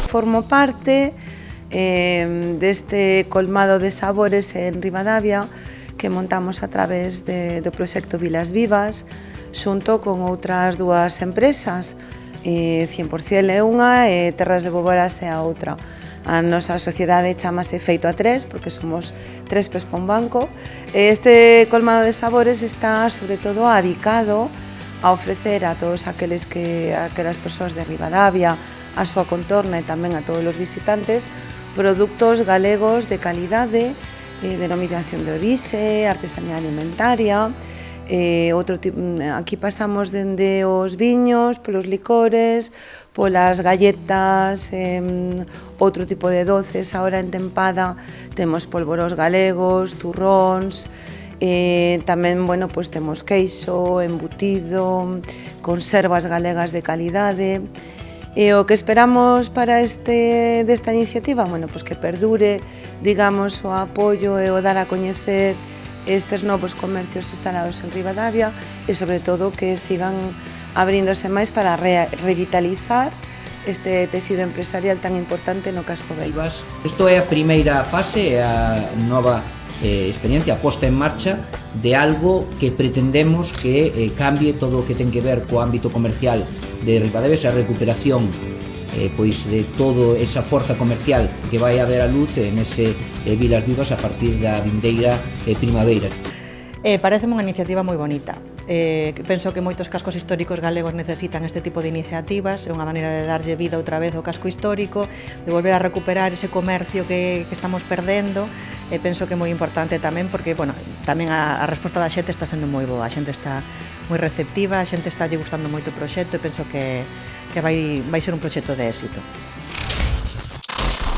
formo parte deste colmado de sabores en Ribadavia que montamos a través do proxecto Vilas Vivas xunto con outras dúas empresas, 100% é unha e Terras de Boboras é a outra. A nosa sociedade chamase Feito a Tres, porque somos tres pés pa un banco. Este colmado de sabores está, sobre todo, adicado a ofrecer a todos aquelas persoas de Ribadavia, a súa contorna e tamén a todos os visitantes, produtos galegos de calidade, denominación de orixe, artesanía alimentaria. Aquí pasamos dende os viños, polos licores, polas galletas, outro tipo de doces. Ahora en tempada temos polvoros galegos, turróns, tamén, bueno, pues temos queixo, embutido, conservas galegas de calidade. E o que esperamos para desta iniciativa, bueno, pues que perdure, digamos, o apoio e o dar a coñecer estes novos comercios instalados en Ribadavia e, sobre todo, que sigan abríndose máis para revitalizar este tecido empresarial tan importante no casco vello. Isto é a primeira fase, a nova experiencia posta en marcha de algo que pretendemos que cambie todo o que ten que ver co ámbito comercial de Ribadavia, esa recuperación pois de toda esa forza comercial que vai haber a luz nese Vilas Vivas a partir da vindeira primavera. Pareceme unha iniciativa moi bonita. Penso que moitos cascos históricos galegos necesitan este tipo de iniciativas, é unha maneira de darlle vida outra vez ao casco histórico, de volver a recuperar ese comercio que estamos perdendo. Penso que é moi importante tamén porque, bueno, tamén a resposta da xente está sendo moi boa, a xente está moi receptiva, a xente está lle gustando moito o proxecto e penso que vai ser un proxecto de éxito.